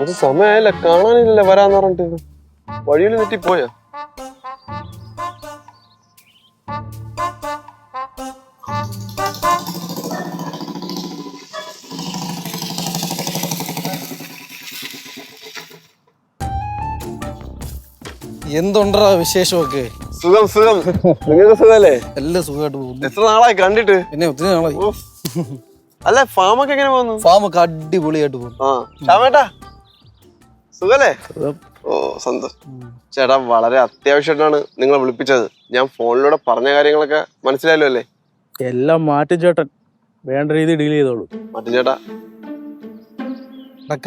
കുറച്ച് സമയമായില്ല, കാണാനില്ല, വരാന്ന് പറഞ്ഞിട്ട് വഴിയിൽ തെറ്റിപ്പോയാ. എന്തുണ്ടാ വിശേഷമൊക്കെ? സുഖം സുഖം. നിങ്ങൾക്ക് സുഖല്ലേ? എല്ലാം സുഖമായിട്ട് പോകുന്നു. എത്ര നാളായി കണ്ടിട്ട്? പിന്നെ ഒത്തിരി നാളായി. അല്ല, ഫാമൊക്കെ എങ്ങനെ പോകുന്നു? ഫാമൊക്കെ അടിപൊളിയായിട്ട് പോകുന്നു. ആ ശ്യാമേട്ടാ സുഖല്ലേ? ഓ സന്തോഷം. ചേട്ടാ, വളരെ അത്യാവശ്യമായിട്ടാണ് നിങ്ങളെ വിളിപ്പിച്ചത്. ഞാൻ ഫോണിലൂടെ പറഞ്ഞ കാര്യങ്ങളൊക്കെ മനസ്സിലായല്ലോ അല്ലേ? എല്ലാം മാറ്റും ചേട്ടൻ, വേണ്ട രീതി ഡീൽ ചെയ്തോളൂ. മാറ്റും ചേട്ടാ.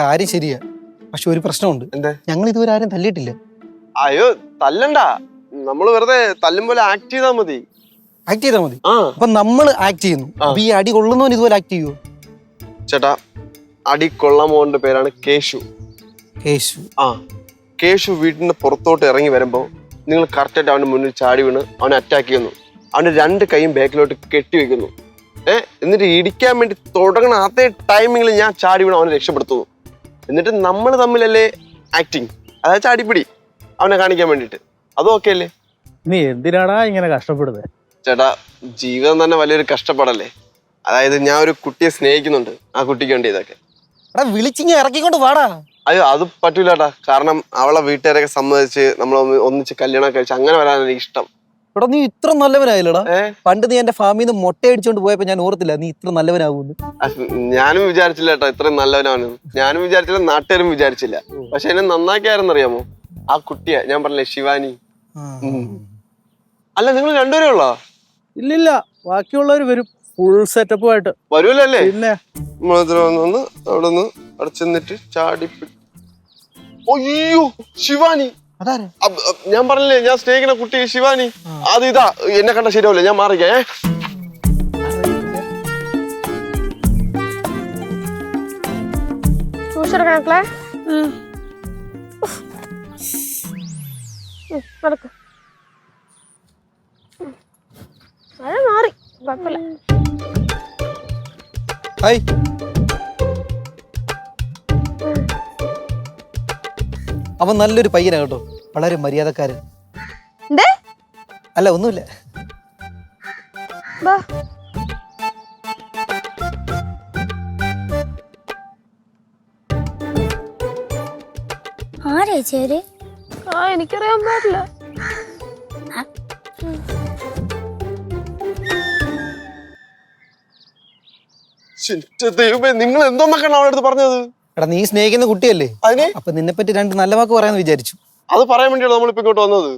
കാര്യം ശരിയാ, പക്ഷെ ഒരു പ്രശ്നമുണ്ട്. എന്തേ? ഞങ്ങൾ ഇതുവരെ ആരും തല്ലിയിട്ടില്ല. അയ്യോ തല്ലണ്ട, നമ്മള് വെറുതെ തല്ലും പോലെ ആക്ട് ചെയ്താ മതി. ആക്ട് ചെയ്താൽ മതി. അപ്പൊ നമ്മൾ ആക്ട് ചെയ്യുന്നു, അപ്പൊ ഈ അടി കൊള്ളുന്നവൻ ഇതുപോലെ ആക്ട് ചെയ്യുമോ? ചേട്ടാ, അടി കൊള്ളാമോന്റെ പേരാണ് കേശു. കേശു? ആ, കേശു വീട്ടിന്റെ പുറത്തോട്ട് ഇറങ്ങി വരുമ്പോ നിങ്ങൾ കറക്റ്റായിട്ട് അവന്റെ മുന്നിൽ ചാടി വീണ് അവനെ അറ്റാക്ക് ചെയ്യുന്നു. അവന്റെ രണ്ട് കൈയും ബാക്കിലോട്ട് കെട്ടിവെക്കുന്നു. എന്നിട്ട് ഇടിക്കാൻ വേണ്ടി തുടങ്ങണ അതേ ടൈമിങ്ങിൽ ഞാൻ ചാടി വീണ് അവനെ രക്ഷപ്പെടുത്തുന്നു. എന്നിട്ട് നമ്മൾ തമ്മിലല്ലേ ആക്ടിങ്, അതായത് ചാടിപ്പിടി അവനെ കാണിക്കാൻ വേണ്ടിട്ട്. അതും ഓക്കെ അല്ലേ? നീ എന്തിനാടാ ഇങ്ങനെ കഷ്ടപ്പെടുന്നത്? ചേട്ടാ, ജീവിതം തന്നെ വലിയൊരു കഷ്ടപ്പാടല്ലേ. അതായത് ഞാൻ ഒരു കുട്ടിയെ സ്നേഹിക്കുന്നുണ്ട്, ആ കുട്ടിക്ക് വേണ്ടി ഇതൊക്കെ. വിളിച്ചിങ്ങ ഇറക്കിക്കൊണ്ട് പാടാ. അയ്യോ അത് പറ്റൂലേട്ടാ, കാരണം അവളെ വീട്ടുകാരൊക്കെ സമ്മതിച്ച് നമ്മൾ ഒന്നിച്ച് കല്യാണം കഴിച്ച് അങ്ങനെ വരാനാണ് എനിക്ക് ഇഷ്ടം. ഇവിടെ നീ ഇത്ര നല്ലവനായില്ലടാ. പണ്ട് നീ എന്റെ ഫാമിൽ നിന്ന് മുട്ട അടിച്ചോണ്ട് പോയപ്പോ ഞാൻ ഓർത്തില്ല നീ ഇത്ര നല്ലവനാകുന്നു. ഞാനും വിചാരിച്ചില്ല കേട്ടോ ഇത്രയും നല്ലവനാണെന്ന്. ഞാനും വിചാരിച്ചില്ല, നാട്ടുകാരും വിചാരിച്ചില്ല. പക്ഷെ എന്നെ നന്നാക്കിയാരെന്നറിയാമോ? ആ കുട്ടിയെ ഞാൻ പറഞ്ഞില്ലേ, ശിവാനി. അല്ല, നിങ്ങൾ രണ്ടുപേരേ ഉള്ളോ? ഇല്ലില്ല, ബാക്കിയുള്ളവർ വരും ഫുൾ സെറ്റപ്പുമായിട്ട്. വരൂലല്ലേ? പിന്നെ വന്ന് അവിടെ നിന്ന് അവിടെ ചെന്നിട്ട് ചാടിപ്പി. അയ്യോ ശിവാനി! ഞാൻ പറഞ്ഞില്ലേ ഞാൻ സ്നേഹിക്കുന്ന കുട്ടി ശിവാനി. അത് ഇതാ, എന്നെ കണ്ട ശരിയാവില്ല, ഞാൻ മാറിക്കേ. മാറി കുഴപ്പമില്ല. ഹായ്. അവൻ നല്ലൊരു പയ്യനാ കേട്ടോ, വളരെ മര്യാദക്കാരൻ. അല്ല ഒന്നുമില്ല. എനിക്കറിയാൻ പാടില്ല. ദൈവമേ, നിങ്ങൾ എന്തോന്നൊക്കെയാണ് അവളുടെ അടുത്ത് പറഞ്ഞത്? എടാ, നീ സ്നേഹിക്കുന്ന കുട്ടിയല്ലേ, അതിന് അപ്പൊ നിന്നെ പറ്റി രണ്ട് നല്ല വാക്ക് പറയാന്ന് വിചാരിച്ചു. അത് പറയാൻ വേണ്ടിയാണ് നമ്മളിപ്പോ ഇങ്ങോട്ട് വന്നത്.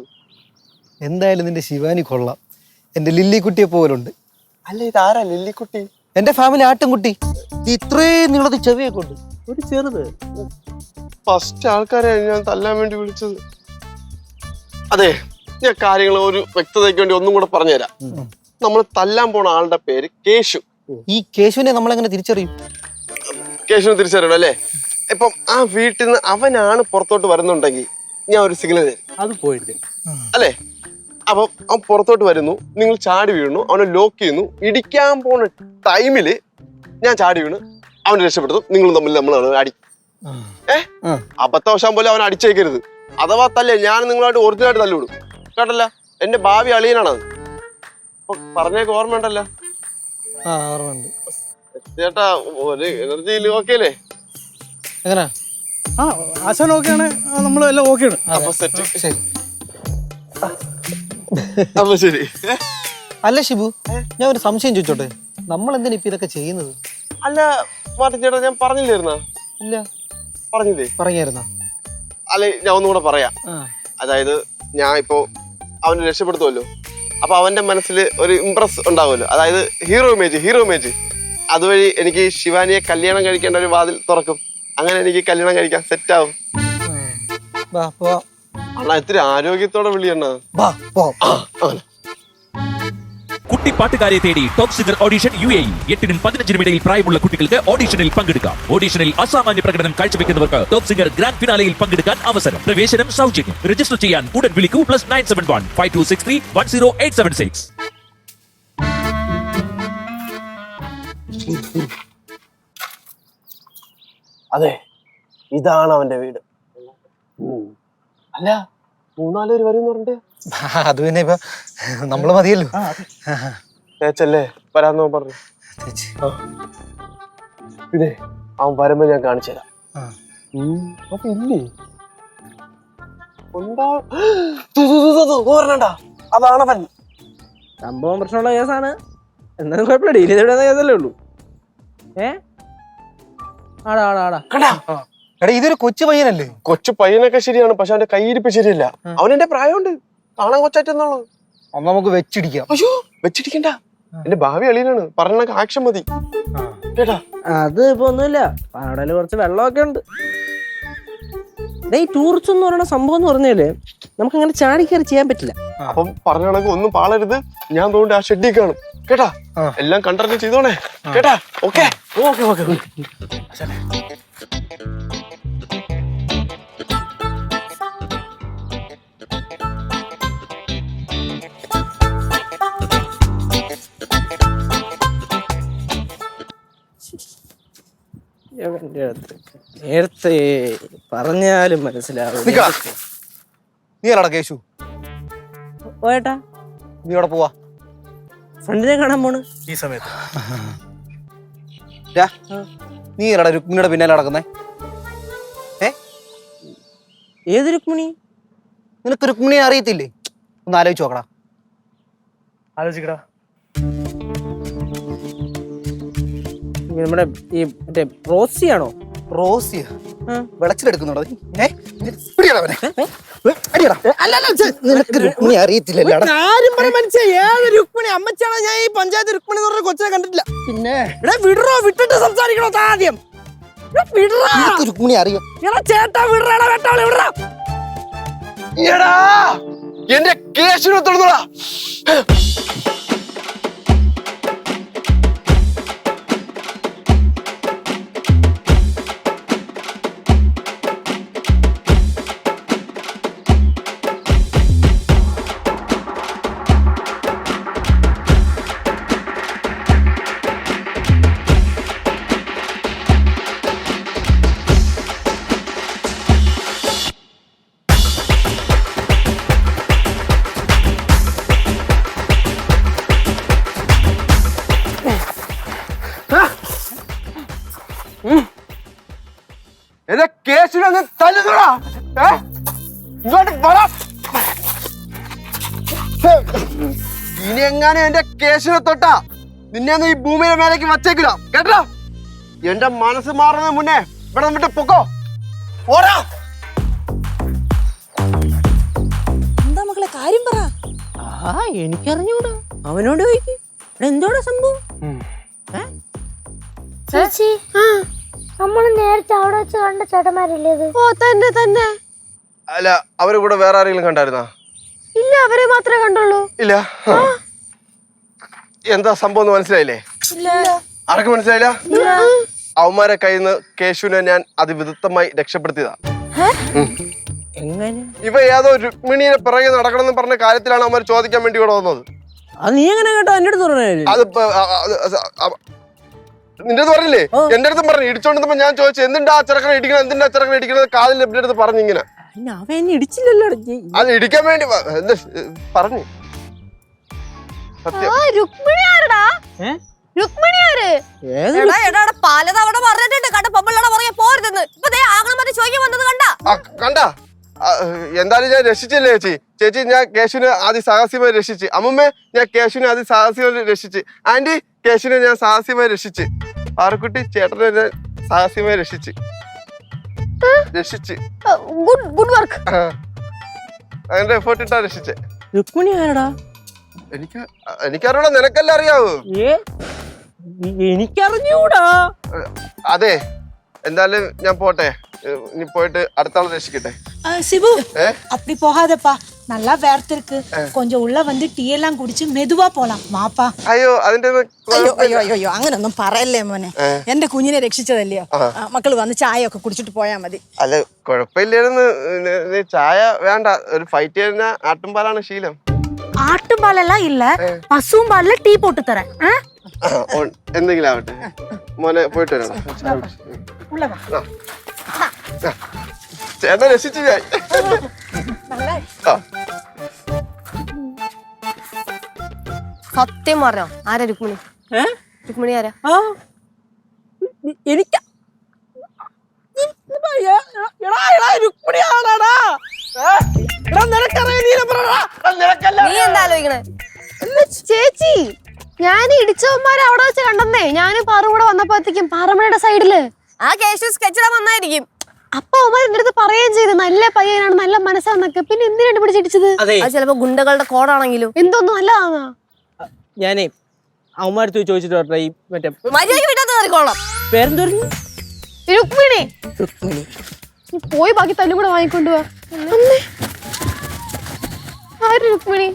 എന്തായാലും നിന്റെ ശിവാനി കൊള്ളാം, എന്റെ ലില്ലി കുട്ടിയെ പോലുണ്ട്. അല്ല, ഇതാരാ ലില്ലിക്കുട്ടി? എന്റെ ഫാമിലി ആട്ടുംകുട്ടി. ഇത്രയും നീളത്തിൽ ചെവിയൊക്കെ ഉണ്ട്, ഒരു ചെറുത്. ഫസ്റ്റ് ആൾക്കാരെ ഞാൻ തല്ലാൻ വേണ്ടി വിളിച്ചത്. അതെ, ഞാൻ കാര്യങ്ങൾ ഒരു വ്യക്തതയ്ക്ക് വേണ്ടി ഒന്നും കൂടെ പറഞ്ഞുതരാം. നമ്മൾ തല്ലാൻ പോണ ആളുടെ പേര് കേശു. ഈ കേശുവിനെ നമ്മളെങ്ങനെ തിരിച്ചറിയും? കേശുവിനെ തിരിച്ചറിയണം അല്ലേ? ഇപ്പം ആ വീട്ടിൽ നിന്ന് അവനാണ് പുറത്തോട്ട് വരുന്നുണ്ടെങ്കിൽ ഞാൻ ഒരു സിഗ്നൽ തരും. അത് പോയിട്ട് അല്ലേ? അപ്പം അവൻ പുറത്തോട്ട് വരുന്നു, നിങ്ങൾ ചാടി വീണു, അവനെ ലോക്ക് ചെയ്യുന്നു. ഇടിക്കാൻ പോണ ടൈമില് ഞാൻ ചാടി വീണ് അവനെ രക്ഷപ്പെടുത്തും. നിങ്ങളും തമ്മിൽ നമ്മൾ അടി. അബദ്ധവശാൻ പോലെ അവൻ അടിച്ചേക്കരുത്. അഥവാ തല്ലേ ഞാൻ നിങ്ങളായിട്ട് ഒറിജിനലായിട്ട് തല്ലുവിടും കേട്ടല്ല. എന്റെ ഭാവി അളിയനാണത്. അപ്പൊ പറഞ്ഞേക്ക് ഓർമ്മ ഉണ്ടല്ലോ ചേട്ടാ? ഒരു എനർജിയിൽ ഓക്കെ അല്ലേ? എങ്ങനാ? ആശാൻ ഓക്കെയാണ്, നമ്മളെല്ലാം ഓക്കെയാണ്. അപ്പൊ സെറ്റ്. അപ്പൊ ശരി. അല്ല ഷിബു, ഞാൻ ഒരു സംശയം ചോദിച്ചോട്ടെ, നമ്മൾ എന്തിനാ ഇപ്പൊ ഇതൊക്കെ ചെയ്യുന്നത്? അല്ല മാറ്റി ചേട്ടാ, ഞാൻ പറഞ്ഞില്ലായിരുന്ന? ഇല്ല, പറഞ്ഞില്ലേ? പറഞ്ഞായിരുന്ന? അല്ലെ, ഞാൻ ഒന്നുകൂടെ പറയാം. അതായത് ഞാൻ ഇപ്പോ അവനെ രക്ഷപ്പെടുത്തുമല്ലോ, അപ്പൊ അവന്റെ മനസ്സിൽ ഒരു ഇംപ്രസ് ഉണ്ടാവുമല്ലോ, അതായത് ഹീറോ ഇമേജ്. അതുവഴി എനിക്ക് ശിവാനിയെ കല്യാണം കഴിക്കേണ്ട ഒരു വാതിൽ തുറക്കും. അങ്ങനെ എനിക്ക് കല്യാണം കഴിക്കാൻ സെറ്റ് ആവും. അണ്ണാ ഇത്തിരി ആരോഗ്യത്തോടെ വിളിയണ്ണ. കുട്ടി പാട്ടുകാരെ തേടി ടോപ്പ് സിംഗർ ഓഡിഷൻ UAE. 8-നും 15-നും ഇടയിൽ പ്രായമുള്ള കുട്ടികൾക്ക് ഓഡിഷനിൽ പങ്കെടുക്കാം. ഓഡിഷനിൽ അസാമാന്യ പ്രകടനം കാഴ്ചവെക്കുന്നവർക്ക് ടോപ്പ് സിംഗർ ഗ്രാൻഡ് ഫിനാലയിൽ പങ്കെടുക്കാൻ അവസരം. പ്രവേശനം സൗജന്യം. രജിസ്റ്റർ ചെയ്യാൻ ഉടൻ വിളിക്കൂ +971 5263 10876. അതെ, ഇതാണ് അവന്റെ വീട്. അല്ല 3-4 പേര് വരും പറഞ്ഞിട്ട് അത് പിന്നെ ഇപ്പൊ നമ്മള് മതിയല്ലോ. ചേച്ചല്ലേ വരാന്നോ പറഞ്ഞു. പിന്നെ അവൻ വരുമ്പോ ഞാൻ കാണിച്ചു തരാം. അപ്പൊ ഇല്ലേ അതാണവൻ. സംഭവം പ്രശ്നമുള്ള കേസാണ്. എന്നാലും കുഴപ്പമില്ല, ഡീൽ ചെയ്തിടുന്ന കേസല്ലേ ഉള്ളൂ. ആടാ ആടാ ആടാ. കണ്ടാ എടാ ഇതൊരു കൊച്ചു പയ്യനല്ലേ? കൊച്ചു പയ്യനൊക്കെ ശരിയാണ്, പക്ഷെ അവന്റെ കയ്യിരിപ്പ് ശരിയല്ല. അവനെന്റെ പ്രായമുണ്ട്, കാണാൻ കൊച്ചാറ്റെന്നുള്ളത്. അന്ന് നമുക്ക് വെച്ചിടിക്കാം. അയ്യോ വെച്ചിരിക്കണ്ട, എന്റെ ഭാവി അളിയനാണ്. പറഞ്ഞ ആക്ഷൻ മതി കേട്ടാ. അത് ഇപ്പൊ ഒന്നുമില്ല, പാടല് കുറച്ച് വെള്ളമൊക്കെ ഉണ്ട്. ഈ ടൂറിസ്റ്റ് എന്ന് പറയുന്ന സംഭവം എന്ന് പറഞ്ഞാല് നമുക്ക് അങ്ങനെ ചാടിക്കയറി ചെയ്യാൻ പറ്റില്ല. അപ്പം പറഞ്ഞ കണക്ക് ഒന്നും പാളരുത്. ഞാൻ തോന്നുന്നു ആ ഷെഡി കാണും കേട്ടാ. എല്ലാം കണ്ടറിഞ്ഞ് ചെയ്തോണേ കേട്ടാ. Okay okay okay. നേരത്തെ പറഞ്ഞാലും മനസ്സിലാവും. നീ അല്ലടാ കേശു? പോയേട്ടാ, നീ അവിടെ പോവാ. ഫ്രണ്ടിനെ കാണാൻ പോണ് ഈ സമയത്ത് നീ അല്ലടാ രുക്മിണിയുടെ പിന്നാലെ നടക്കുന്നേ? ഏത് രുക്മിണി? നിനക്ക് രുക്മിണിയെ അറിയത്തില്ലേ? ഒന്ന് ആലോചിച്ച് നോക്കടാ. ആലോചിക്കടാ. നമ്മുടെ ഈ മറ്റേ റോസിയാണോ? റോസിയ വിളച്ചിലെടുക്കുന്നുണ്ടോ? നിനക്ക് രുക്മിണി അറിയത്തില്ലല്ലോ. രുക്മിണി അമ്മച്ചാണോ? ഞാൻ ഈ പഞ്ചായത്ത് രുക്മിണി എന്ന് പറഞ്ഞ കൊച്ചിനെ കണ്ടിട്ടില്ല. പിന്നെ വിടറോ, വിട്ടിട്ട് സംസാരിക്കണോ ആദ്യം? രുക്മിണി അറിയാം. ചേട്ടാ വിടറാ, കേട്ടാളെ വിടറാ. എന്റെ കേശുനെ തൊടുന്നോടാ. എന്റെ കേശുനെ തല്ലുന്നോടാ. ഇങ്ങോട്ട് പറ. ഇനി എങ്ങാനും എന്റെ കേശുനെ തൊട്ടാ നിന്നെ ഈ ഭൂമിയുടെ മേലേക്ക് വച്ചേക്കില്ല കേട്ടോ. എന്റെ മനസ്സ് മാറുന്നതിന് മുന്നേ ഇവിടെ വിട്ട് പൊക്കോ. ഓടാ. എന്താ മക്കളെ കാര്യം പറ. എനിക്കറിഞ്ഞൂടാ, അവനോട് ചോദിക്ക്. എന്തോടാ സംഭവം? ചേച്ചി നമ്മള് നേരത്തെ അവിടെ വെച്ച് കണ്ട ചേട്ടന്മാരല്ലേ ഇത്? ഓ തന്നെ തന്നെ. അല്ല അവരെ കൂടെ വേറെ ആരെങ്കിലും കണ്ടായിരുന്നാ? ഇല്ല, അവരെ മാത്രമേ കണ്ടുള്ളൂ. ഇല്ല. എന്താ സംഭവം മനസ്സിലായില്ലേ? ആർക്ക് മനസ്സിലായില്ല? അവന്മാരെ കയ്യിൽ നിന്ന് കേശുവിനെ ഞാൻ അതിവിദഗ്ധമായി രക്ഷപ്പെടുത്തിയതാ. എങ്ങനെ? ഇവ ഏതോ രുക്മിണിയെ പിറകെ നടക്കണമെന്ന് പറഞ്ഞ കാര്യത്തിലാണ് അവന്മാർ ചോദിക്കാൻ വേണ്ടി ഇവിടെ വന്നത്. അത് നീ എങ്ങനെ കേട്ടോ? എന്റെ അടുത്ത് പറഞ്ഞില്ലേ? അത് നിന്റെ അടുത്ത് പറഞ്ഞില്ലേ? എന്റെ അടുത്തും പറഞ്ഞു. ഇടിച്ചോണ്ടിരുന്നപ്പോ ഞാൻ ചോദിച്ചു എന്തിണ്ടാ ചെറുക്കനെ ഇടിക്കണം, എന്തിണ്ടാ ചെറുക്കനെ ഇടിക്കണത്? കാലിൽ എന്റെ അടുത്ത് പറഞ്ഞു ഇങ്ങനെ. അവൻ എന്നെ ഇടിച്ചില്ലല്ലോ. അത് ഇടിക്കാൻ വേണ്ടി പറഞ്ഞു. സത്യം. രുക്മിണി ആരടാ? രുക്മിണി ആര്? പലതവണ പറഞ്ഞിട്ടുണ്ട് കണ്ട പൊമ്പളയുടെ പുറകെ പോരുതെന്ന്. ഇപ്പൊ ആങ്ങളമാര് ചോദിക്കാൻ വന്നത് കണ്ടാ? എന്തായാലും ഞാൻ രക്ഷിച്ചില്ലേ ചേച്ചി. ചേച്ചി ഞാൻ കേശുവിനെ ആദ്യം സാഹസ്യമായി രക്ഷിച്ച്. അമ്മമ്മേ ഞാൻ കേശുവിനെ ആദ്യം സാഹസ്യമായി രക്ഷിച്ച്. ആന്റി കേശുവിനെ ഞാൻ സാഹസ്യമായി രക്ഷിച്ച്. ആർക്കുട്ടി ചേട്ടനെ ഞാൻ സാഹസ്യമായി രക്ഷിച്ച്. Good work. അതിന്റെ എഫേർട്ട് ഇട്ടാ രക്ഷിച്ചേ. രുക്മിണി ആരടാ? എനിക്കറിയൂടാ, നിനക്കല്ലേ അറിയാവൂ. എനിക്കറിഞ്ഞൂടാ. അതെ എന്തായാലും ഞാൻ പോട്ടെ. ഇനി പോയിട്ട് അടുത്ത ആളെ രക്ഷിക്കട്ടെ. சிபு அப்படி போகாதப்பா, நல்லா வேர்த்து இருக்கு. கொஞ்சம் உள்ள வந்து டீ எல்லாம் குடிச்சு மெதுவா போலாம் வாப்பா. അയ്യോ അതിന്റെ അയ്യോ അയ്യോ അയ്യോ അങ്ങനൊന്നും പറയല്ലേ മോനെ. എന്റെ കുഞ്ഞിനെ രക്ഷിച്ചതല്ലയോ, മക്കള് വന്ന് ചായ ഒക്കെ കുടിച്ചിട്ട് പോയാ മതി. അല്ല കുഴപ്പമില്ലായിരുന്നു. ചായ വേണ്ട, ഒരു ഫൈറ്റ് ചെയ്യുന്ന ആട്ടുംപാലാണ് ശീലം. ആട്ടുംപാലെല്ലാം ഇല്ല, പശുവും പാലില് ടീ പോട്ട് തരാം. എന്തെങ്കിലും ആവട്ടെ മോനെ, പോയിട്ട് വരാം. ഉള്ളവാ ചേട്ടൻ രക്ഷിച്ചു ഞാൻ. ആ, സത്യം പറഞ്ഞോ ആരാ രുക്മിണി? രുക്മിണി ആരാ? എനിക്ക് നീ എന്താ ആലോചിക്കണേ? ചേച്ചി ഞാൻ ഇടിച്ചവന്മാരെ അവിടെ വെച്ച് കണ്ടെന്നേ. ഞാനും പാറും കൂടെ വന്നപ്പോഴത്തേക്കും പാറമണയുടെ സൈഡില് ആ കേശു സ്കെച്ചിടാൻ വന്നായിരിക്കും. അപ്പൊ അവന്മാർ എന്റെ അടുത്ത് പറയുകയും ചെയ്തു നല്ല പയ്യനാണ് നല്ല മനസ്സാന്നൊക്കെ. പിന്നെ എന്തിനാണ് പിടിച്ചിടിച്ചത്? അത് ചിലപ്പോ ഗുണ്ടകളുടെ കോഡാണെങ്കിലും എന്തോന്നും നല്ലതാ. ഞാനേ അവന്മാരത്ത് ചോദിച്ചിട്ട് പറഞ്ഞ ഈ മറ്റേ മര്യാദയ്ക്ക് വിട്ടാത്ത കയറിക്കോളാം. പേരെന്തോരുന്നു? രുക്മിണി. നീ പോയി ബാക്കി തല്ലും കൂടെ വാങ്ങിക്കൊണ്ട് പോവാ. ആര് രുക്മിണി?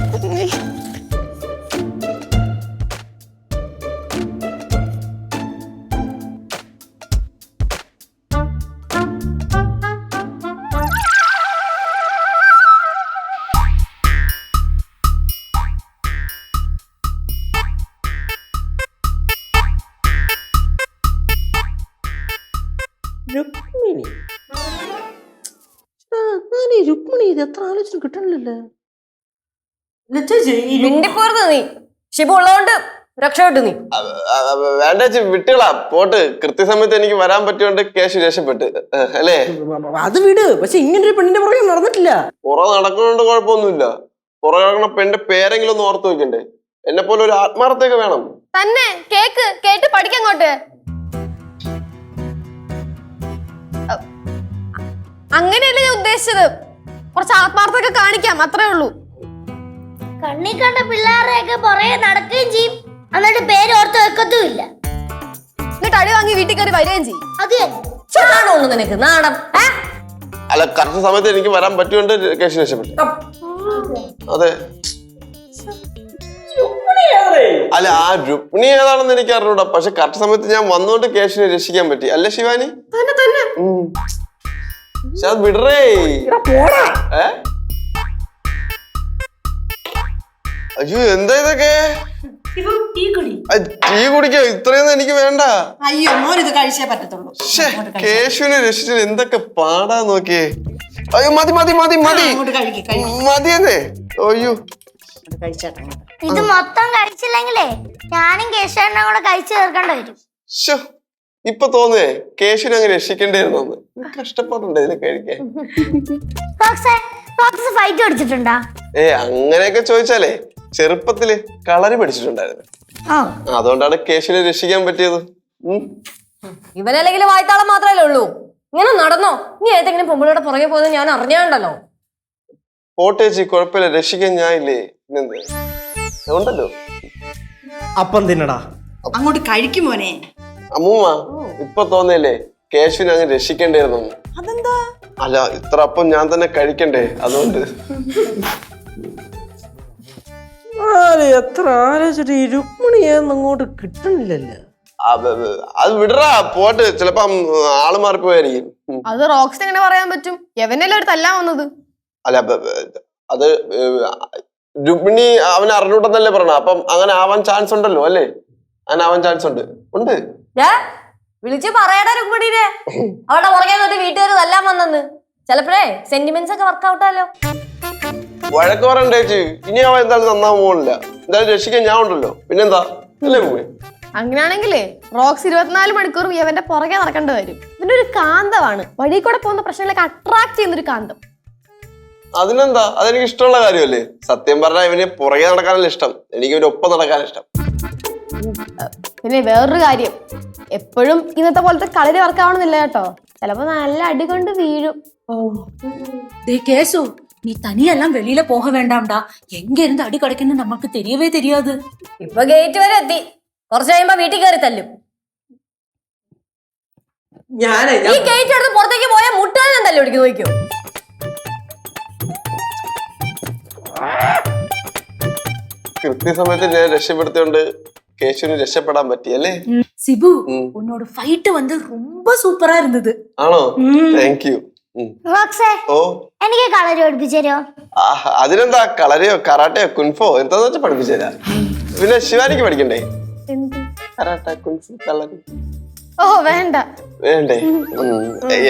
രുക്മിണി. രുക്മിണി ഇത് എത്ര ആലോചന കിട്ടണില്ലല്ലോ. മിണ്ടിപ്പോർന്ന് നീ. ഷിബു ഉള്ളതുകൊണ്ട് രക്ഷപ്പെട്ടു നീ. വേണ്ട ചേച്ചി വിട്ടുകളാ പോട്ട്. കൃത്യസമയത്ത് എനിക്ക് വരാൻ പറ്റിയോണ്ട് കേശു രക്ഷപ്പെട്ട് അല്ലേ? അത് വിട്. പക്ഷെ ഇങ്ങനൊരു പെണ്ണിന്റെ പുറകെ നടന്നിട്ടില്ല. പുറം നടക്കുന്നോണ്ട് കുഴപ്പമൊന്നുമില്ല. പുറകെ നടക്കുന്ന പെണ്ണിന്റെ പേരെങ്കിലും ഒന്ന് ഓർത്ത് വെക്കണ്ടേ? എന്നെ പോലെ ഒരു ആത്മാർത്ഥയൊക്കെ വേണം. തന്നെ കേട്ട് പഠിക്കങ്ങോട്ട്. അങ്ങനെയല്ലേ ഞാൻ ഉദ്ദേശിച്ചത്. കുറച്ച് ആത്മാർത്ഥമൊക്കെ കാണിക്കാം, അത്രേ ഉള്ളൂ. കണ്ണി കണ്ട പിള്ളേരെയൊക്കെ പുറകെ നടക്കുകയും ചെയ്യും, എന്നിട്ട് പേര് ഓർത്ത് വെക്കത്തുമില്ല. എന്നിട്ട് അടി വാങ്ങി വീട്ടിൽ കയറി വരികയും ചെയ്യും. അത് നാണോ നിനക്ക്? നാണം. അല്ല കറക്റ്റ് സമയത്ത് എനിക്ക് വരാൻ പറ്റിയോണ്ട് കേശു രക്ഷപ്പെട്ടു. അതെ. അല്ല ആ രുക്മിണി ഏതാണെന്ന് എനിക്ക് അറിഞ്ഞൂടാ. പക്ഷെ കറക്റ്റ് സമയത്ത് ഞാൻ വന്നോണ്ട് കേശുവിനെ രക്ഷിക്കാൻ പറ്റി. അല്ലേ ശിവാനി? പക്ഷെ അത് വിടറേ. അയ്യോ എന്താ ഇതൊക്കെ? ടീ കുടിക്കോ? ഇത്രയൊന്നും എനിക്ക് വേണ്ട. അയ്യോ മോനിത് കഴിച്ചേ പറ്റത്തുള്ളൂ. കേശുവിനെ രക്ഷിച്ചത് എന്തൊക്കെ പാടാ നോക്കിയേ. അയ്യോ മതി മതി മതി മതി മതിയെന്നേ. അയ്യോ ഇത് മൊത്തം കഴിച്ചില്ലെങ്കിലേ ഞാനും കേശവണ്ണ കൂടെ കഴിച്ചു തീർക്കേണ്ടി വരും. ഇപ്പൊ തോന്നുവേ കേശുവിനെ അങ്ങ് രക്ഷിക്കേണ്ടിയിരുന്നു. കഷ്ടപ്പാടുണ്ട് ഇതിനെ കഴിക്കാൻ. ഫൈറ്റ് പഠിച്ചിട്ടുണ്ടാ? അങ്ങനെയൊക്കെ ചോദിച്ചാലേ ചെറുപ്പത്തില് കളരി പഠിച്ചിട്ടുണ്ടായിരുന്നു. അതുകൊണ്ടാണ് കേശുവിനെ രക്ഷിക്കാൻ പറ്റിയത്. ഇവനല്ലെങ്കിൽ വായ്ത്താളം മാത്രമല്ലേ ഉള്ളൂ. ഇങ്ങനെ നടന്നോ? നീ ഏതെങ്കിലും പൊമ്പിളുടെ പുറകെ പോയത് ഞാൻ അറിഞ്ഞാണ്ടല്ലോ. പോട്ടേച്ചി കുഴപ്പമില്ല, രക്ഷിക്കാൻ ഞാൻ ഇല്ലേ? ഉണ്ടല്ലോ. അപ്പം തിന്നടാ. അങ്ങോട്ട് കഴിക്കും മോനെ. അമ്മൂമ്മ ഇപ്പൊ തോന്നിയല്ലേ കേശുവിനെ അങ്ങ് രക്ഷിക്കേണ്ടിയിരുന്നു. അതെന്താ? അല്ല ഇത്ര അപ്പം ഞാൻ തന്നെ കഴിക്കണ്ടേ, അതുകൊണ്ട്. എത്ര ആലോചിച്ചിട്ട് ഈ രുക്മിണിയൊന്നും അങ്ങോട്ട് കിട്ടണില്ലല്ലോ. അത് വിടറാ പോട്ട്. ചിലപ്പോ ആള് മാറിപ്പോയായിരിക്കും. അത് റോക്സ് എങ്ങനെ പറയാൻ പറ്റും? എവനല്ലേ ഒരു തല്ലാൻ വന്നത്. അല്ല അത് രുക്മിണി അവനെ അറിഞ്ഞൂട്ടെന്നല്ലേ പറഞ്ഞ. അപ്പം അങ്ങനെ ആവാൻ ചാൻസ് ഉണ്ടല്ലോ അല്ലേ? അങ്ങനെ ആവാൻ ചാൻസ് ഉണ്ട്. വിളിച്ച് പറയടാ രുക്മിണീനെ. അവളുടെ പുറകെ നോട്ട് വീട്ടുകാർ തല്ലാൻ വന്നെന്ന്. ചിലപ്പോഴേ സെന്റിമെന്റ്സ് ഒക്കെ വർക്കൗട്ടാലോ. വഴക്ക് പറയണ്ടേ ചേച്ചി. ഇനി അവൻ എന്തായാലും നന്നാവാൻ പോണില്ല. എന്തായാലും രക്ഷിക്കാൻ ഞാൻ ഉണ്ടല്ലോ. പിന്നെന്താ അല്ലേ പോയി? അങ്ങനെയാണെങ്കിലേ റോക്സ് 24 മണിക്കൂറും ഇവന്റെ പുറകെ നടക്കേണ്ടി വരും. ഇതിന്റെ ഒരു കാന്തമാണ്. വഴി കൂടെ പോകുന്ന പ്രശ്നങ്ങളൊക്കെ അട്രാക്ട് ചെയ്യുന്നൊരു കാന്തം. അതിനെന്താ, അതെനിക്ക് ഇഷ്ടമുള്ള കാര്യമല്ലേ. സത്യം പറഞ്ഞാൽ ഇവന് പുറകെ നടക്കാനല്ല ഇഷ്ടം, എനിക്ക് ഇവന് ഒപ്പം നടക്കാൻ ഇഷ്ടം. പിന്നെ വേറൊരു കാര്യം, എപ്പോഴും ഇന്നത്തെ പോലത്തെ കളരി വർക്കാവണമെന്നില്ല കേട്ടോ. ചിലപ്പോ നല്ല അടി കൊണ്ട് വീഴും. கேசு நீ தனியெல்லாம் வெளியில போக வேண்டாம்டா. எங்க இருந்து அடி கிடைக்குன்னு நமக்கு தெரியவே தெரியாது. ഇപ്പൊ ഗേറ്റ് വരെ എത്തി. കുറച്ച് കഴിയുമ്പോ വീട്ടിൽ കയറി തല്ലും. ഈ ഗേറ്റ് എടുത്ത് പുറത്തേക്ക് പോയാൽ മുട്ടാൻ തല്ലു പിടിക്കും. നോക്കിയോ? കൃത്യസമയത്ത് ഞാൻ രക്ഷപ്പെടുത്തിയോണ്ട് കേശുവിന് രക്ഷപ്പെടാൻ പറ്റിയല്ലേ. சிபு உன்னோட ஃபைட் வந்து ரொம்ப சூப்பரா இருந்தது. ആണോ? Thank you. ഓ എനിക്ക് കളരി പഠിപ്പിച്ചോ? അതിനെന്താ, കളരിയോ കറാട്ടയോ കുൻഫോ എന്താന്ന് വെച്ചാൽ പഠിപ്പിച്ചുതരാം. പിന്നെ ശിവാനിക്ക് പഠിക്കണ്ടേ? കറാട്ട കുൻഫു കളരി. ഓ വേണ്ട. വേണ്ടേ?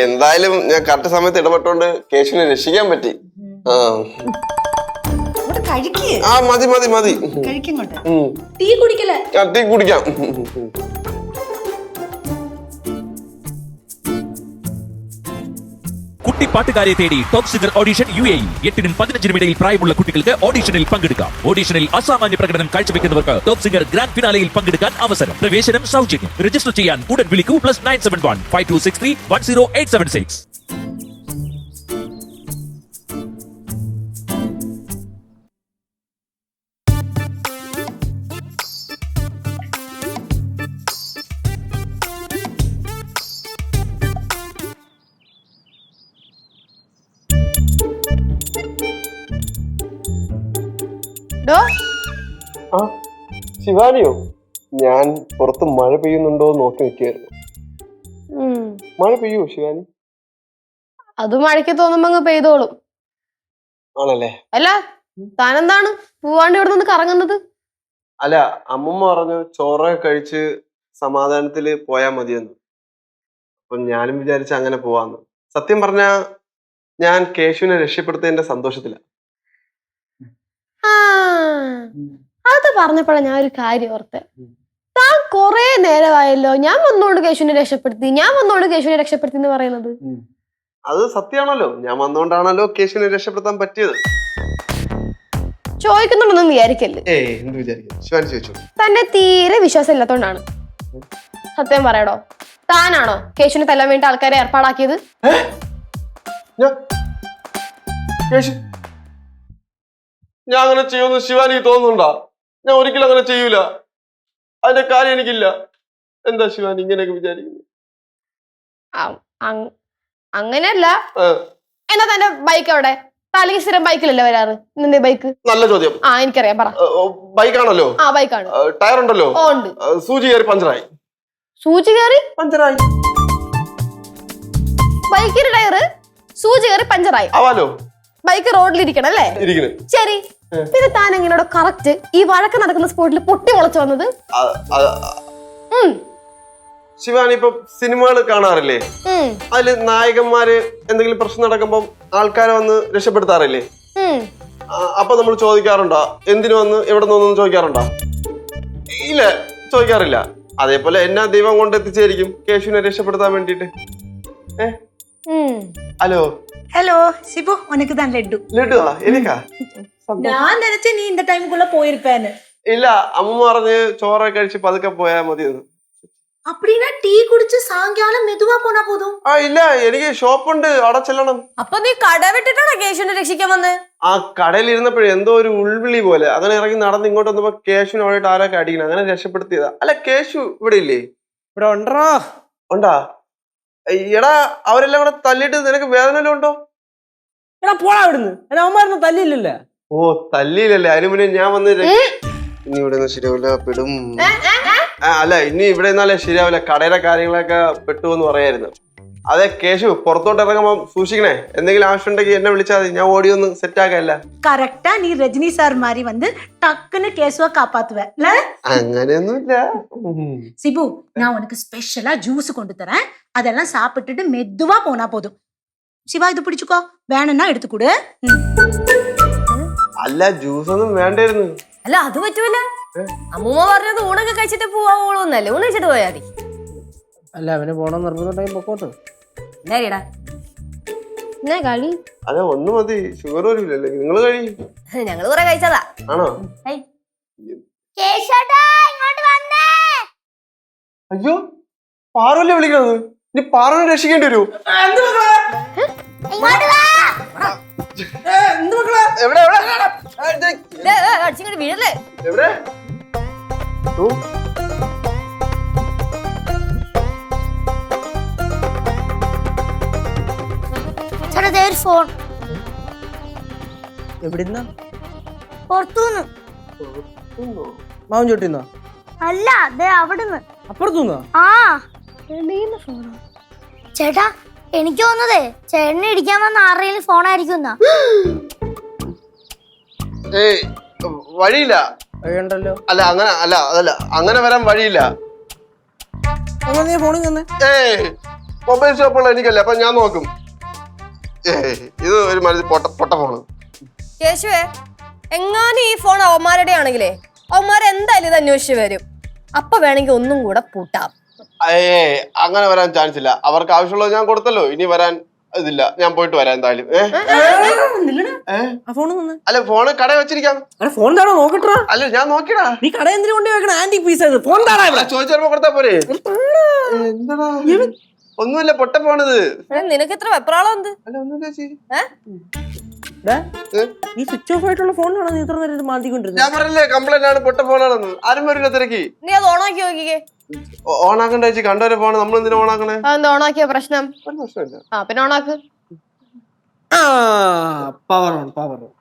എന്തായാലും ഞാൻ കറക്റ്റ് സമയത്ത് ഇടപെട്ടോണ്ട് കേശുവിനെ രക്ഷിക്കാൻ പറ്റി. കഴിക്ക്. ആ മതി മതി മതി. കഴിക്കങ്ങോട്ട്. ടീ കുടിക്കല. ടീ കുടിക്കാം. കുട്ടിപ്പാട്ടുകാരെ തേടി ടോപ്പ് സിംഗർ ഓഡിഷൻ UAE 8-നും 15-നും ഇടയിൽ പ്രായമുള്ള കുട്ടികൾക്ക് ഓഡിഷനിൽ പങ്കെടുക്കാം. ഓഡിഷനിൽ അസാമാന്യ പ്രകടനം കാഴ്ചവെക്കുന്നവർക്ക് ടോപ്പ് സിംഗർ ഗ്രാൻഡ് ഫിനാലയിൽ പങ്കെടുക്കാൻ അവസരം. പ്രവേശനം സൗജന്യം. രജിസ്റ്റർ ചെയ്യാൻ ഉടൻ വിളിക്കൂ +971 5263 10876. ആ ശിവാനിയോ? ഞാൻ പുറത്ത് മഴ പെയ്യുന്നുണ്ടോ നോക്കി നിൽക്കുകയായിരുന്നു. മഴ പെയ്യോ ശിവാനി? അത് മഴയ്ക്ക് തോന്നുമ്പോ അങ്ങ് പെയ്തോളും. ആണല്ലേ? അല്ല താനെന്താണ് പോവാണ്ട് ഇവിടെ നിന്ന് കറങ്ങുന്നത്? അല്ല, അമ്മമ്മ പറഞ്ഞു ചോറൊക്കെ കഴിച്ച് സമാധാനത്തില് പോയാ മതിയെന്ന്. അപ്പൊ ഞാനും വിചാരിച്ച അങ്ങനെ പോവാന്ന്. സത്യം പറഞ്ഞ ഞാൻ കേശുവിനെ രക്ഷപ്പെടുത്തിയതിന്റെ സന്തോഷത്തില. അത് പറഞ്ഞപ്പോഴാ ഞാൻ ഒരു കാര്യം ഓർത്തെ. താൻ കൊറേ നേരമായല്ലോ ഞാൻ വന്നോണ്ട് കേശുവിനെ രക്ഷപ്പെടുത്തി എന്ന് പറയുന്നത്. അത് സത്യമാണല്ലോ. ഞാൻ വന്നോണ്ടാണല്ലോ കേശുവിനെ രക്ഷപ്പെടുത്താൻ പറ്റിയത്. ചോദിക്കുന്നുണ്ടോന്നും വിചാരിക്കല്ലേ? എന്ത് വിചാരിക്കും? ശിവാനി ചോദിച്ചു. തന്നെ തീരെ വിശ്വാസം ഇല്ലാത്തോണ്ടാണ്. സത്യം പറയടോ, താനാണോ കേശുവിനെ തല്ലാൻ വേണ്ടി ആൾക്കാരെ ഏർപ്പാടാക്കിയത്? ഞാൻ അങ്ങനെ ചെയ്യുമെന്ന് ശിവാനിക്ക് തോന്നുന്നുണ്ടാ? ഞാൻ ഒരിക്കലും അങ്ങനെ ചെയ്യൂല. അതിന്റെ കാര്യം എനിക്കില്ല. എന്താ ശിവാനി ഇങ്ങനെയൊക്കെ വിചാരിക്കുന്നത്? അങ്ങനെയല്ല. എന്നാ തന്റെ ബൈക്ക് അവിടെ? താലിക്ക് സ്ഥിരം ബൈക്കിലല്ലേ വരാറ്? നിന്റെ ബൈക്ക്? നല്ല ചോദ്യം. എനിക്കറിയാം, പറ. ബൈക്കാണല്ലോ. ബൈക്കാണ്. ടയർ ഉണ്ടല്ലോ. ഉണ്ട്. സൂചി കയറി പഞ്ചറായി. സൂചി കയറി പഞ്ചറായി? ബൈക്കിന്റെ ടയറ് സൂചി കയറി പഞ്ചറായി ആവാലോ? ബൈക്ക് റോഡിലിരിക്കണം അല്ലേ? ശരി, പിന്നെ താൻ എങ്ങനെയോ കറക്റ്റ് ഈ വഴക്ക് നടക്കുന്ന സ്പോട്ടിൽ പൊട്ടി മുളച്ചു വന്നത്? ശിവാനി ഇപ്പൊ സിനിമകൾ കാണാറില്ലേ? അതില് നായകന്മാര് എന്തെങ്കിലും പ്രശ്നം നടക്കുമ്പോ ആൾക്കാരെ വന്ന് രക്ഷപ്പെടുത്താറില്ലേ? അപ്പൊ നമ്മൾ ചോദിക്കാറുണ്ടോ എന്തിനു വന്ന് എവിടെ നിന്നൊന്നും ചോദിക്കാറുണ്ടോ? ഇല്ല, ചോദിക്കാറില്ല. അതേപോലെ എന്നാ ദൈവം കൊണ്ട് എത്തിച്ചായിരിക്കും കേശുവിനെ രക്ഷപ്പെടുത്താൻ വേണ്ടിട്ട്. ഹലോ ஹலோ சிபு, உனக்கு தான் லட்டு. ലഡുവാ? എനിക്കാ? நான் நினைச்சேன் நீ இந்த டைமுக்குள்ள போயிருப்பேன்னு. ഇല്ല, അമ്മ പറഞ്ഞ് ചോറൊക്കെ കഴിച്ച് പതുക്കെ പോയാ മതിയെന്ന്. அப்படின்னா டீ குடிச்சு சாயங்காலம் மெதுவா போனா போதும். ഇല്ല, എനിക്ക് ഷോപ്പുണ്ട്, അവിടെ ചെല്ലണം. അപ്പൊ നീ കട വിട്ടിട്ടാണോ കേശുവിനെ രക്ഷിക്കാൻ വന്ന്? ആ കടയിൽ ഇരുന്നപ്പോഴേ എന്തോ ഒരു ഉൾവിളി പോലെ അങ്ങനെ ഇറങ്ങി നടന്ന് ഇങ്ങോട്ട് വന്നപ്പോ കേശുവിനെ അവിടെ ആരൊക്കെ അടിക്കണം, അങ്ങനെ രക്ഷപ്പെടുത്തിയതാ. അല്ല, കേശു ഇവിടെ ഇല്ലേ? ഇവിടെ ഉണ്ടോ? ഉണ്ടാ? എടാ, അവരെല്ലാം കൂടെ തല്ലിട്ട് നിനക്ക് വേദന ഉണ്ടോ? എടാ പോടാ ഇവിടുന്ന്. അവന്മാരൊന്നും തല്ലിയില്ലല്ലേ? തല്ലിയില്ലല്ലേ? അതിന് മുന്നേ ഞാൻ വന്ന് ഇനി ഇവിടെ ഒന്നും ശരിയാവില്ല, പെടും. അല്ല, ഇനി ഇവിടെ നിന്നാലേ ശരിയാവില്ല, കടയിലെ കാര്യങ്ങളൊക്കെ പെട്ടുവെന്ന് പറയായിരുന്നു. അതെ കേശു, പുറത്തോട്ട് ഇറങ്ങുമ്പോ സൂക്ഷിക്കണേ. എന്തെങ്കിലും ആവശ്യം ഉണ്ടെങ്കിൽ എന്നെ വിളിച്ചാൽ മതി, ഞാൻ ഓടി ഒന്ന് സെറ്റ് ആക്കല്ല. കറക്റ്റാ, നീ രജനി സാർ മാറി വന്ന് ടക്കുന്ന് കേസുവ കാപ്പാത്തുവ. അങ്ങനെയൊന്നുമില്ല. சிபு, நான் உனக்கு ஸ்பெஷலா ஜூஸ் கொண்டு தரேன். அதெல்லாம் சாப்பிட்டுட்டு மெதுவா போனா போதும். சிவா, இது பிடிச்சுக்கோ, வேணும்னா எடுத்துக்கூடு. അല്ല, ജ്യൂസ് ഒന്നും വേണ്ടായിരുന്നു. അല്ല, അത് പറ്റൂല. അമ്മൂമ്മ പറഞ്ഞത് ഊണൊക്കെ കഴിച്ചിട്ട് പോവാന്നല്ലേ? ഊണ് കഴിച്ചിട്ട് പോയാ മതി. അല്ല, അവന് പോണം നിർബന്ധം പൊക്കോട്ട്. എന്നാ കളി? അല്ല, ഒന്ന് മതി, ഷുഗർ വരില്ലല്ലേ? നിങ്ങള് കഴി. ഞങ്ങള് കുറെ കഴിച്ചതാ. ആണോ? അയ്യോ, പാറുവല്ലേ വിളിക്കണത്? ഇനി പാറുവിനെ രക്ഷിക്കേണ്ടി വരൂ. വീഴല്ലേ? എവിടെ? ഫോൺ എവിടുന്ന? പുറത്തുനിന്ന്. മാവൻ ചോട്ടിന്നോ? അല്ല, അതെ അവിടുന്ന്. അപ്പുറത്തുനിന്നോ? ഫോണോ? ചേട്ടാ, എനിക്ക് തോന്നതേ ചേട്ടനെ ഇടിക്കാൻ വന്ന ആരുടെയും ഫോണായിരിക്കും. വഴിയില്ല. വഴിയുണ്ടല്ലോ. അല്ല, അങ്ങനെ അല്ല, അതല്ല, അങ്ങനെ വരാൻ വഴിയില്ല. എന്നാ നീ ഫോണിൽ തന്നെ. മൊബൈൽ ഷോപ്പുള്ള എനിക്കല്ലേ, അപ്പൊ ഞാൻ നോക്കും. ഇത് ഒരു മരുന്ന് പൊട്ട ഫോണ്. കേശുവേ, എങ്ങാനും ഈ ഫോൺ അവന്മാരുടെ ആണെങ്കിലേ അവന്മാരെന്തായാലും ഇത് അന്വേഷിച്ച് വരും. അപ്പൊ വേണമെങ്കിൽ ഒന്നും കൂടെ പൂട്ടാം. അങ്ങനെ വരാൻ ചാൻസ് ഇല്ല. അവർക്ക് ആവശ്യമുള്ളത് ഞാൻ കൊടുത്തല്ലോ, ഇനി വരാൻ ഇതില്ല. ഞാൻ പോയിട്ട് വരാം എന്തായാലും. അല്ല, ഫോണ് കടയിൽ വെച്ചിരിക്കാം. ഫോൺ താണോ നോക്കട്ടാ. അല്ല, ഞാൻ നോക്കിയടാ. നീ കട എന്തിനു കൊണ്ട് വെക്കണ? ആന്റി പീസ് ഫോൺ താടാ. ചോദിച്ചപ്പോ കൊടുത്താ പോരെ. എന്താടാ, ഒന്നുമില്ല, പൊട്ട ഫോണിത്. നിനക്ക് ഇത്ര വെപ്രാളം എന്ത്? അല്ല, ഒന്നുമില്ല ചേച്ചി. ഈ സ്വിച്ച് ഓഫ് ആയിട്ടുള്ള ഫോണിലാണോ നീ ഇത്ര നേരം മാന്തിക്കൊണ്ടിരുന്നത്? ഞാൻ പറഞ്ഞില്ലേ കംപ്ലൈന്റ് ആണ്, പൊട്ട ഫോണാണെന്ന്. ആരും വരില്ല തിരക്കി. നീ അത് ഓണാക്കി നോക്കിക്കേ. ഓണാക്കണ്ട ചേച്ചി, കണ്ടവരെ ഫോണ് നമ്മൾ എന്തിനാ ഓണാക്കണേ? അതെന്താ ഓണാക്കിയ പ്രശ്നം? പ്രശ്നമില്ല. പിന്നെ ഓണാക്ക്. Power on, power on.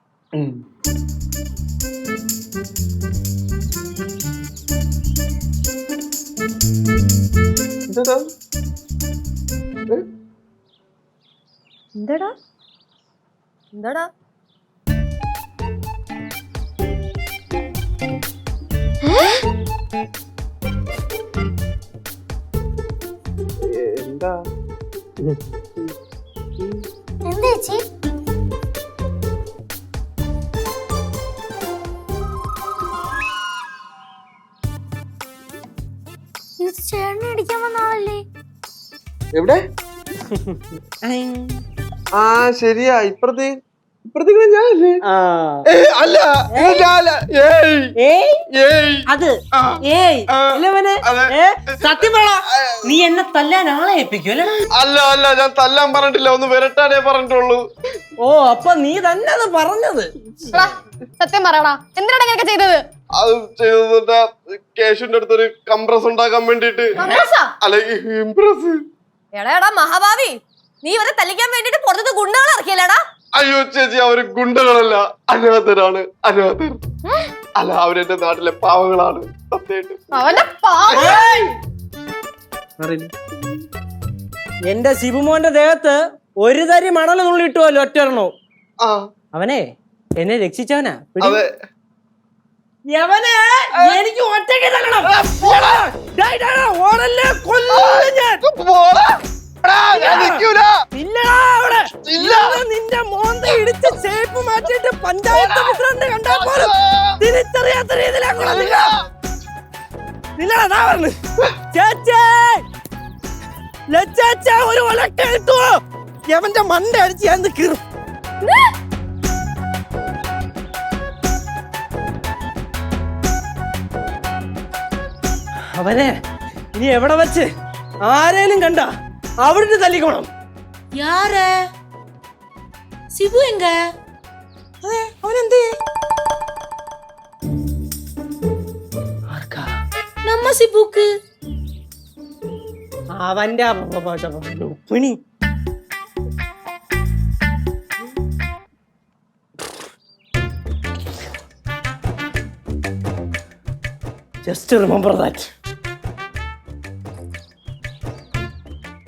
എന്താടാ എന്താടാ? എന്താ എന്താ ചേച്ചി? ഇത് ചേട്ടനെ അടിക്കാൻ വന്ന ആളല്ലേ? എവിടെ? ആ ശരിയാ, ഇപ്പുറത്തേക്ക് ഞാനല്ലേ? അല്ല, അത് സത്യം പറ, നീ എന്നെ തല്ലാൻ ആളെ ഏൽപ്പിക്കും അല്ലേ? അല്ല, ഞാൻ തല്ലാൻ പറഞ്ഞിട്ടില്ല, ഒന്ന് വരട്ടാനേ പറഞ്ഞിട്ടുള്ളൂ. ഓ, അപ്പൊ നീ തന്നെ അത് പറഞ്ഞത്. സത്യം പറയടാ, എന്തിനാണ് ഇങ്ങനെയൊക്കെ ചെയ്തത്? അത് ചെയ്ത കേശുവിന്റെ അടുത്തൊരു കംപ്രസ് ഉണ്ടാക്കാൻ വേണ്ടിട്ട്. അല്ലെങ്കിൽ ഇംപ്രസ്. എടാ മഹാഭാവി, നീ ഇവരെ തല്ലിക്കാൻ വേണ്ടിട്ട് പുറത്ത് ഗുണ്ടകൾ ഇറക്കിയല്ലേടാ? അയ്യോ ചേച്ചി, അവര് ഗുണ്ടകളല്ല, അനാഥരാണ്. അനാഥർ അല്ല, അവരെന്റെ നാട്ടിലെ പാവങ്ങളാണ്. എന്റെ ശിവമോന്റെ ദേഹത്ത് ഒരു തരി മണൽ നുള്ളിട്ടുമല്ലോ ഒറ്റരണോ. അവനെ എന്നെ രക്ഷിച്ചവനാ. എനിക്ക് ഒറ്റയ്ക്ക് തരണം. നിന്റെ മോന്ത ഇടിച്ച് ഷേപ്പ് മാറ്റിയിട്ട് പഞ്ചായത്ത് പ്രസിഡന്റ് കണ്ടാൽ പോലും തിരിച്ചറിയാത്ത രീതിയിലാണ്. ചേച്ചേ, ഒരു ഒലക്ക കിട്ടുവോ? എവന്റെ മണ്ട അടിച്ച് ഞാൻ കീറും. അവനെ ഇനി എവിടെ വെച്ച് ആരേലും കണ്ട അവിടുന്ന് തല്ലിക്കോണം. யாரு சிபு எங்க? അവനെന്തേ நம்ம சிபுக்கு അവന്റെ പിണി. Just remember that.